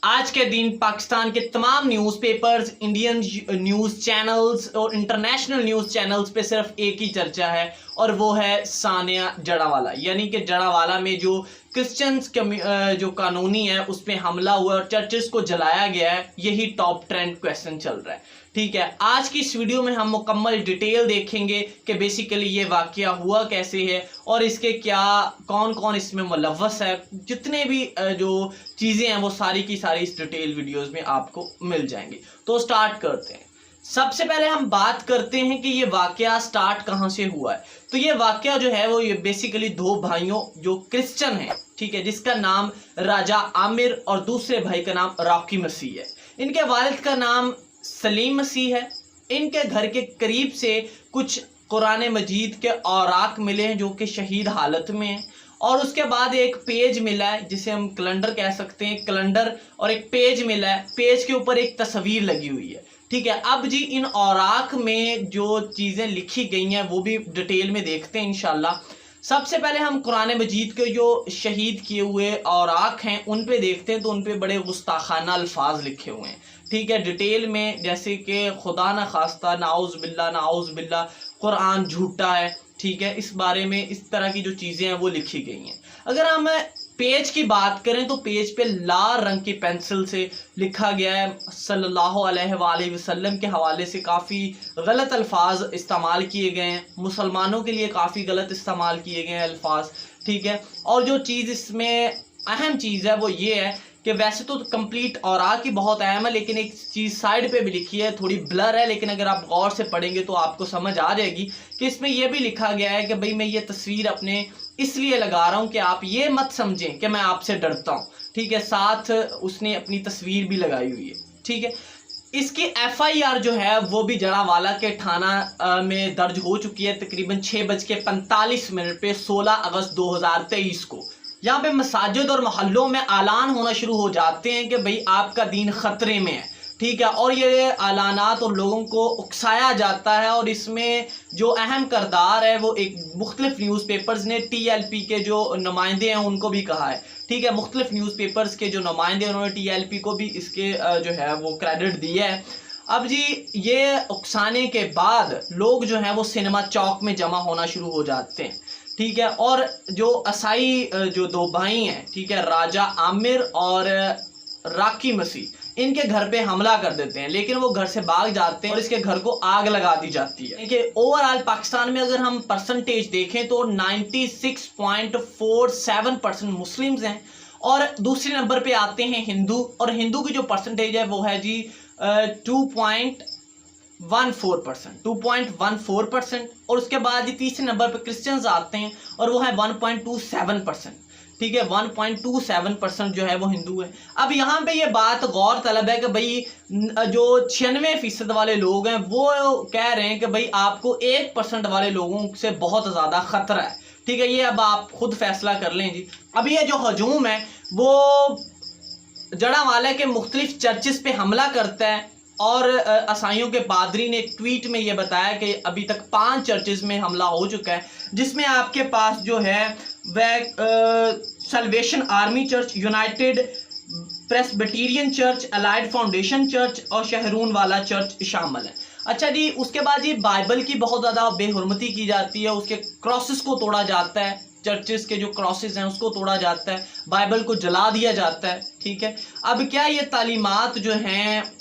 आज के दिन पाकिस्तान के तमाम न्यूज़पेपर्स, इंडियन न्यूज़ चैनल्स और इंटरनेशनल न्यूज़ चैनल्स पे सिर्फ एक ही चर्चा है और वो है सानिया जड़ावाला। यानी कि जड़ावाला में जो क्रिश्चियंस जो कानूनी है उस पर हमला हुआ और चर्चेस को जलाया गया है, यही टॉप ट्रेंड क्वेश्चन चल रहा है। ठीक है, आज की इस वीडियो में हम मुकम्मल डिटेल देखेंगे कि बेसिकली ये वाकया हुआ कैसे है और इसके क्या कौन कौन इसमें मुलव्वस है। जितने भी जो चीज़ें हैं वो सारी की सारी इस डिटेल वीडियोस में आपको मिल जाएंगी। तो स्टार्ट करते हैं। सबसे पहले हम बात करते हैं कि ये वाकया स्टार्ट कहाँ से हुआ है। तो ये वाकया जो है वो ये बेसिकली दो भाइयों जो क्रिश्चियन हैं, ठीक है, जिसका नाम राजा आमिर और दूसरे भाई का नाम रॉकी मसीह है। इनके वालिद का नाम सलीम मसीह है। इनके घर के करीब से कुछ कुरान मजीद के औराक मिले हैं जो कि शहीद हालत में हैं, और उसके बाद एक पेज मिला है जिसे हम कैलेंडर कह सकते हैं, कैलेंडर, और एक पेज मिला है। पेज के ऊपर एक तस्वीर लगी हुई है। ठीक है, अब जी इन औराक में जो चीज़ें लिखी गई हैं वो भी डिटेल में देखते हैं इंशाल्लाह। सबसे पहले हम कुरान मजीद के जो शहीद किए हुए औराक हैं उन पे देखते हैं। तो उन पे बड़े गुस्ताखाना अल्फाज लिखे हुए हैं, ठीक है, डिटेल में, जैसे कि खुदा न खास्ता, नाउज़ बिल्ला, कुरान झूठा है, ठीक है, इस बारे में इस तरह की जो चीज़ें हैं वो लिखी गई हैं। अगर हम पेज की बात करें तो पेज पे लाल रंग की पेंसिल से लिखा गया है सल्लल्लाहु अलैहि वसल्लम के हवाले से काफ़ी गलत अल्फाज इस्तेमाल किए गए हैं, मुसलमानों के लिए काफ़ी गलत इस्तेमाल किए गए हैं अल्फाज। ठीक है, और जो चीज़ इसमें अहम चीज़ है वो ये है कि वैसे तो कंप्लीट औराक की बहुत अहम है, लेकिन एक चीज़ साइड पे भी लिखी है, थोड़ी ब्लर है, लेकिन अगर आप गौर से पढ़ेंगे तो आपको समझ आ जाएगी कि इसमें यह भी लिखा गया है कि भाई मैं ये तस्वीर अपने इसलिए लगा रहा हूँ कि आप ये मत समझें कि मैं आपसे डरता हूँ। ठीक है, साथ उसने अपनी तस्वीर भी लगाई हुई है। ठीक है, इसकी FIR जो है वो भी जड़ावाला के थाना में दर्ज हो चुकी है तकरीबन 6:45 पे 16 अगस्त 2023 को। यहाँ पे मसाजिद और मोहल्लों में ऐलान होना शुरू हो जाते हैं कि भाई आपका दीन खतरे में है। ठीक है, और ये ऐलानात और लोगों को उकसाया जाता है, और इसमें जो अहम किरदार है वो एक मुख्तलिफ न्यूज़पेपर्स ने, TLP के जो नुमाइंदे हैं उनको भी कहा है। ठीक है, मुख्तलिफ न्यूज़पेपर्स के जो नुमाइंदे उन्होंने TLP को भी इसके जो है वो क्रेडिट दिया है। अब जी ये उकसाने के बाद लोग जो हैं वो सिनेमा चौक में जमा होना शुरू हो जाते हैं। ठीक है, और जो असाई जो दो भाई हैं, ठीक है, राजा आमिर और रॉकी मसीह, इनके घर पे हमला कर देते हैं, लेकिन वो घर से भाग जाते हैं और इसके घर को आग लगा दी जाती है। देखिए ओवरऑल पाकिस्तान में अगर हम परसेंटेज देखें तो 96.47% मुस्लिम्स हैं, और दूसरे नंबर पे आते हैं हिंदू, और हिंदू की जो परसेंटेज है वो है जी 2.14%, और उसके बाद ये तीसरे नंबर पे क्रिश्चियंस आते हैं और वो है 1.27%। ठीक है, 1.27% जो है वो हिंदू है। अब यहाँ पे ये बात गौर तलब है कि भाई जो 96% वाले लोग हैं वो कह रहे हैं कि भाई आपको 1% वाले लोगों से बहुत ज़्यादा ख़तरा है। ठीक है, ये अब आप खुद फैसला कर लें जी। अब ये जो हजूम है वो जड़ावाला के मुख्तलिफ चर्चेस पे हमला करता है, और ईसाइयों के पादरी ने एक ट्वीट में ये बताया कि अभी तक 5 चर्चेस में हमला हो चुका है, जिसमें आपके पास जो है वह salvation army church, United Presbyterian church, allied foundation church और शहरून वाला चर्च शामिल है। अच्छा जी, उसके बाद ये बाइबल की बहुत ज़्यादा बेहुरमती की जाती है, उसके क्रॉसेस को तोड़ा जाता है, चर्चेस के जो क्रॉसेस हैं उसको तोड़ा जाता है, बाइबल को जला दिया जाता है। ठीक है, अब क्या ये तालीमात जो हैं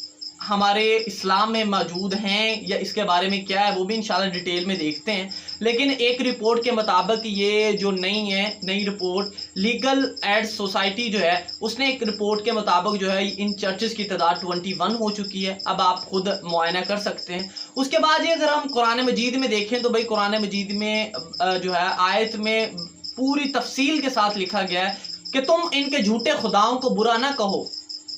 हमारे इस्लाम में मौजूद हैं या इसके बारे में क्या है वो भी इंशाल्लाह डिटेल में देखते हैं। लेकिन एक रिपोर्ट के मुताबिक ये जो नई रिपोर्ट लीगल एड सोसाइटी जो है उसने एक रिपोर्ट के मुताबिक जो है इन चर्चेस की तादाद 21 हो चुकी है। अब आप खुद मुआयना कर सकते हैं। उसके बाद ये अगर हम कुरान मजीद में देखें तो भाई कुरान मजीद में जो है आयत में पूरी तफसील के साथ लिखा गया है कि तुम इनके झूठे खुदाओं को बुरा ना कहो।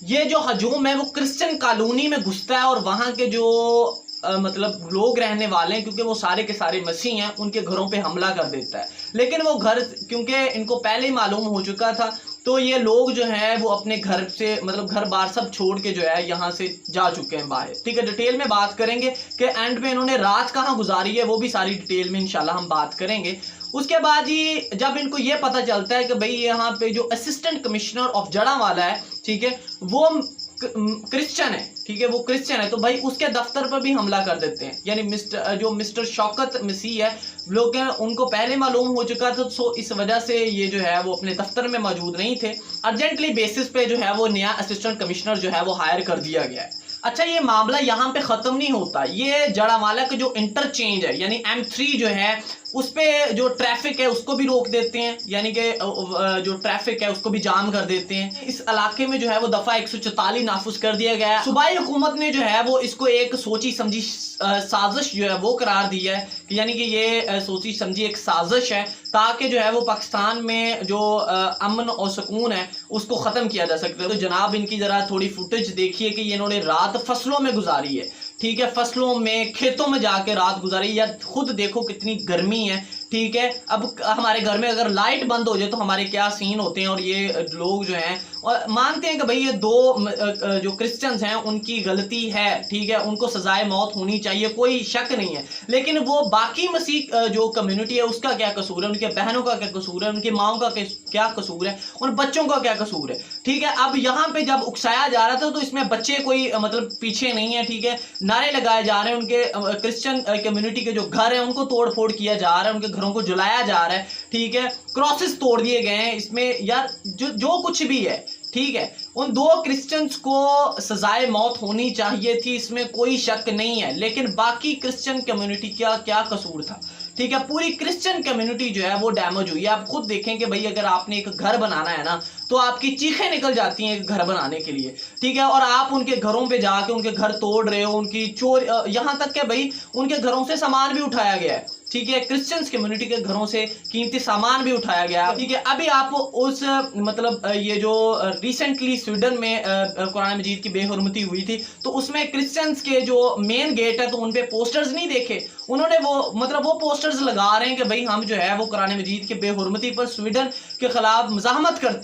ये जो हजूम है वो क्रिश्चियन कॉलोनी में घुसता है और वहाँ के जो मतलब लोग रहने वाले हैं, क्योंकि वो सारे के सारे मसीह हैं, उनके घरों पे हमला कर देता है। लेकिन वो घर क्योंकि इनको पहले ही मालूम हो चुका था, तो ये लोग जो हैं वो अपने घर से मतलब घर बार सब छोड़ के जो है यहाँ से जा चुके हैं बाहर। ठीक है, डिटेल में बात करेंगे कि एंड में इन्होंने रात कहाँ गुजारी है, वो भी सारी डिटेल में इंशाल्लाह हम बात करेंगे। उसके बाद ही जब इनको ये पता चलता है कि भाई यहाँ पे जो असिस्टेंट कमिश्नर ऑफ जड़ावाला है, ठीक है, वो क्रिश्चियन है, ठीक है, वो क्रिश्चियन है, तो भाई उसके दफ्तर पर भी हमला कर देते हैं। यानी मिस्टर शौकत मसीह है, लोग उनको पहले मालूम हो चुका था, सो इस वजह से ये जो है वो अपने दफ्तर में मौजूद नहीं थे। अर्जेंटली बेसिस पे जो है वो नया असिस्टेंट कमिश्नर जो है वो हायर कर दिया गया है। अच्छा, ये मामला यहाँ पे ख़त्म नहीं होता, ये जड़ावाला का जो इंटरचेंज है यानी M3 जो है उस पे जो ट्रैफिक है उसको भी रोक देते हैं, यानी कि जो ट्रैफिक है उसको भी जाम कर देते हैं। इस इलाके में जो है वो दफ़ा 144 नाफुज कर दिया गया है। सूबाई हुकूमत ने जो है वो इसको एक सोची समझी साजिश जो है वो करार दी है, यानी कि ये सोची समझी एक साजिश है ताकि जो है वो पाकिस्तान में जो अमन और सुकून है उसको ख़त्म किया जा सकता है। तो जनाब इनकी ज़रा थोड़ी फुटेज देखिए कि इन्होंने रात फसलों में गुजारी है, ठीक है, फसलों में खेतों में जाके रात गुजारी। या खुद देखो कितनी गर्मी है, ठीक है। अब हमारे घर में अगर लाइट बंद हो जाए तो हमारे क्या सीन होते हैं। और ये लोग जो हैं और मानते हैं कि भाई ये दो जो क्रिश्चियंस हैं उनकी गलती है, ठीक है, उनको सजाए मौत होनी चाहिए, कोई शक नहीं है। लेकिन वो बाकी मसीह जो कम्युनिटी है उसका क्या कसूर है, उनके बहनों का क्या कसूर है, उनकी माओं का क्या कसूर है, उन बच्चों का क्या कसूर है, ठीक है। अब यहाँ पे जब उकसाया जा रहा था तो इसमें बच्चे कोई मतलब पीछे नहीं है, ठीक है। नारे लगाए जा रहे हैं, उनके क्रिश्चियन कम्युनिटी के जो घर हैं उनको तोड़ फोड़ किया जा रहा है, उनके घरों को जलाया जा रहा है, ठीक है, क्रॉसेस तोड़ दिए गए हैं। इसमें यार जो कुछ भी है, ठीक है, उन दो क्रिश्चियंस को सजाए मौत होनी चाहिए थी, इसमें कोई शक नहीं है। लेकिन बाकी क्रिश्चियन कम्युनिटी का क्या कसूर था, ठीक है। पूरी क्रिश्चियन कम्युनिटी जो है वो डैमेज हुई है। आप खुद देखें कि भाई अगर आपने एक घर बनाना है ना तो आपकी चीखें निकल जाती हैं एक घर बनाने के लिए, ठीक है। और आप उनके घरों पे जाके उनके घर तोड़ रहे हो, उनकी चोर, यहाँ तक कि भाई उनके घरों से सामान भी उठाया गया है, ठीक है। क्रिश्चियंस कम्युनिटी के घरों से कीमती सामान भी उठाया गया, ठीक है। अभी आप उस मतलब ये जो रिसेंटली स्वीडन में कुरान मजीद की बेहुरमती हुई थी तो उसमें क्रिश्चियंस के जो मेन गेट है तो उन पे पोस्टर्स नहीं देखे उन्होंने, वो मतलब वो पोस्टर्स लगा रहे हैं कि भाई हम जो है वो कुरान मजीद की बेहुरमती पर स्वीडन के खिलाफ मज़ाहमत करते हैं।